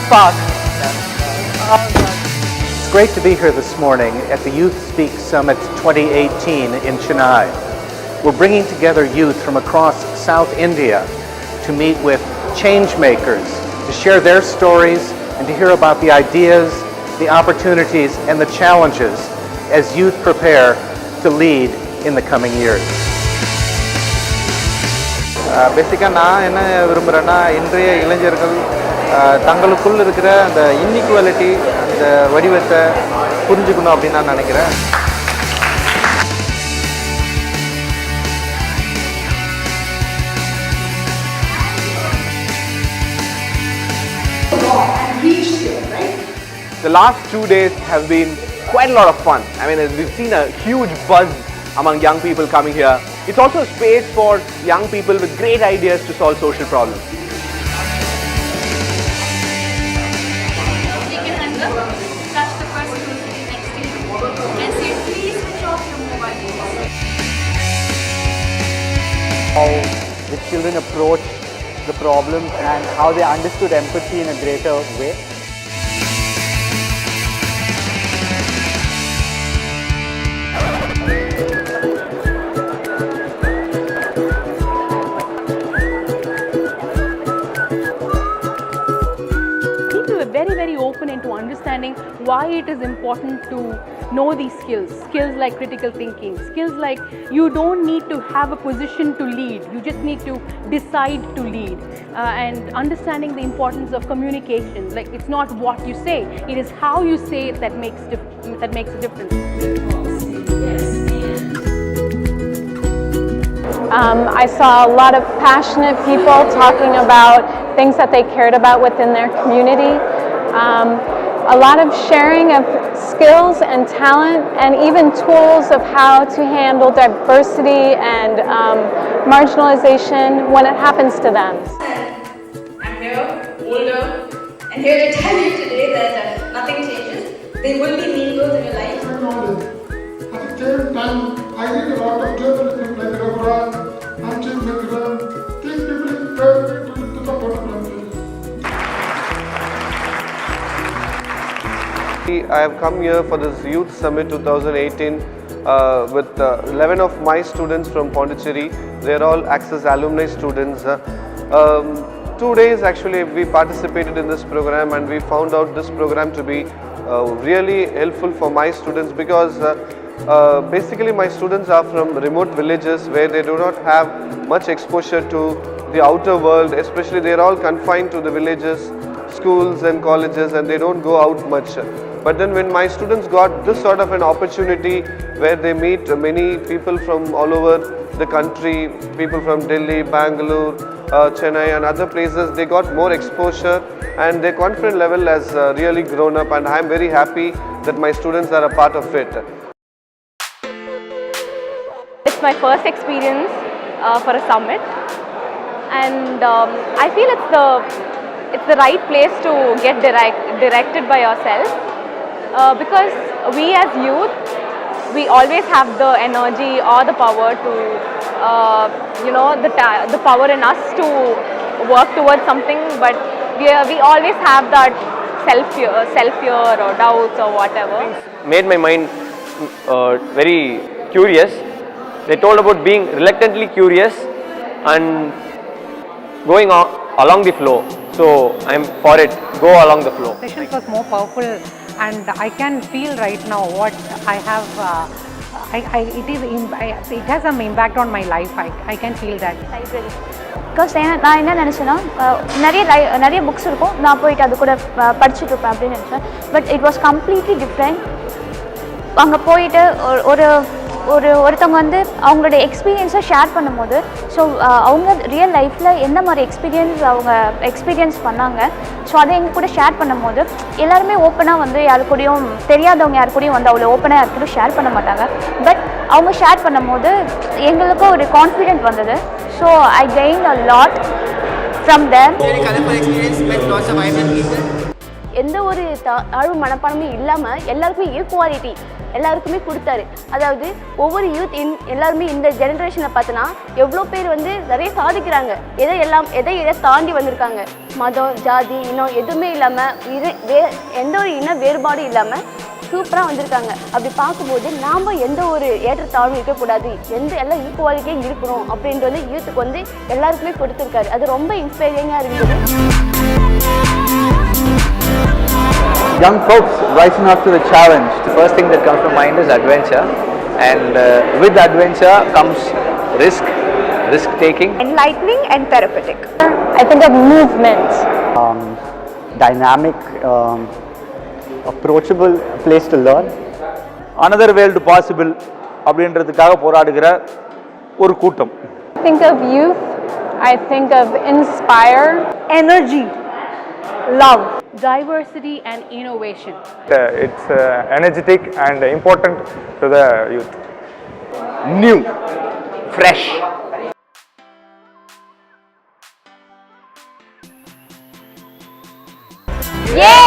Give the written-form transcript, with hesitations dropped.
Park. It's great to be here this morning at the Youth Speak Summit 2018 in Chennai. We're bringing together youth from across South India to meet with change makers, to share their stories and to hear about the ideas, the opportunities and the challenges as youth prepare to lead in the coming years. பேசிக்காக நான் என்ன விரும்புகிறேன்னா இன்றைய இளைஞர்கள் தங்களுக்குள் இருக்கிற அந்த inequality அந்த வடிவத்தை புரிஞ்சுக்கணும் அப்படின்னு நான் நினைக்கிறேன். The last 2 days have been quite a lot of fun. I mean, we've seen a huge buzz among young people coming here. It's also a space for young people with great ideas to solve social problems. Take your hands up, touch the person who's sitting next to you and say, please switch off your mobile phone. How the children approach the problems and how they understood empathy in a greater way. Very open into understanding why it is important to know these skills like critical thinking, skills like you don't need to have a position to lead, you just need to decide to lead, and understanding the importance of communication. Like, it's not what you say, it is how you say it that makes a difference. I saw a lot of passionate people talking about things that they cared about within their community. A lot of sharing of skills and talent and even tools of how to handle diversity and marginalization when it happens to them. I'm here, older, and here to tell you today that nothing changes. There will be mean girls in your life. Knowledge. At the same time, I read a lot of journalism like Rabran, Amjad Mikran, these people inspire me to support the country. I have come here for this Youth Summit 2018 with 11 of my students from Pondicherry. They are all Access alumni students. 2 days actually we participated in this program, and we found out this program to be really helpful for my students because basically my students are from remote villages where they do not have much exposure to the outer world. Especially they are all confined to the villages, schools and colleges, and they don't go out much. But then when my students got this sort of an opportunity where they meet many people from all over the country, people from Delhi, Bangalore, Chennai and other places, they got more exposure and their confidence level has really grown up, and I am very happy that my students are a part of it. It's my first experience for a summit, and I feel it's the right place to get directed by yourself. Because we as youth, we always have the energy or the power to, the power in us to work towards something, but we always have that self-fear or doubts or whatever. Made my mind very curious. They told about being reluctantly curious and going along the flow. So I'm for it. Go along the flow. Session was more powerful, and I can feel right now what I have. It has some impact on my life. I can feel that. Library. Because நான் என்ன நினச்சேன்னா நிறைய books இருக்கும், நான் போயிட்டு அது கூட படிச்சுட்டு இருப்பேன் அப்படின்னு நினச்சேன். But it was completely different. அங்கே போயிட்டு ஒருத்தவங்க வந்து அவங்களோட எக்ஸ்பீரியன்ஸை ஷேர் பண்ணும்போது, ஸோ அவங்க ரியல் லைஃப்பில் என்ன மாதிரி எக்ஸ்பீரியன்ஸ் பண்ணாங்க, ஸோ அதை எங்கள் கூட ஷேர் பண்ணும்போது எல்லாருமே ஓப்பனாக வந்து யாரு கூடயும் தெரியாதவங்க யாரு கூடயும் வந்து அவ்வளோ ஓப்பனாக யாரு கூட ஷேர் பண்ண மாட்டாங்க. பட் அவங்க ஷேர் பண்ணும்போது எங்களுக்கும் ஒரு கான்ஃபிடென்ட் வந்தது. So I gain a lot from them. எந்த ஒரு தாழ்வு மனப்பான்மையும் இல்லாமல் எல்லாருக்குமே ஈக்குவாலிட்டி எல்லாருக்குமே கொடுத்தாரு. அதாவது ஒவ்வொரு யூத் எல்லாருமே இந்த ஜெனரேஷனை பார்த்தோன்னா எவ்வளோ பேர் வந்து நிறைய சாதிக்கிறாங்க. எதை தாண்டி வந்திருக்காங்க. மதம், ஜாதி, இனம் எதுவுமே இல்லாமல் எந்த ஒரு இன வேறுபாடும் இல்லாமல் சூப்பராக வந்திருக்காங்க. அப்படி பார்க்கும்போது நாம் எந்த ஒரு ஏற்றத்தாழ்வும் இருக்கக்கூடாது, எல்லாம் ஈக்குவாலிட்டியாக இருக்கணும் அப்படின்றது யூத்துக்கு வந்து எல்லாருக்குமே கொடுத்துருக்காரு. அது ரொம்ப இன்ஸ்பைரிங்காக இருக்குது. Young folks rising up to the challenge. The first thing that comes to mind is adventure, and with adventure comes risk taking. Enlightening and therapeutic. I think of movement. Dynamic, approachable place to learn. another world possible அப்படின்றதுக்காக போராடுகிற ஒரு கூட்டம். Think of youth, I think of inspire, energy, love, diversity and innovation. It's energetic and important to the youth. New, fresh. Yeah!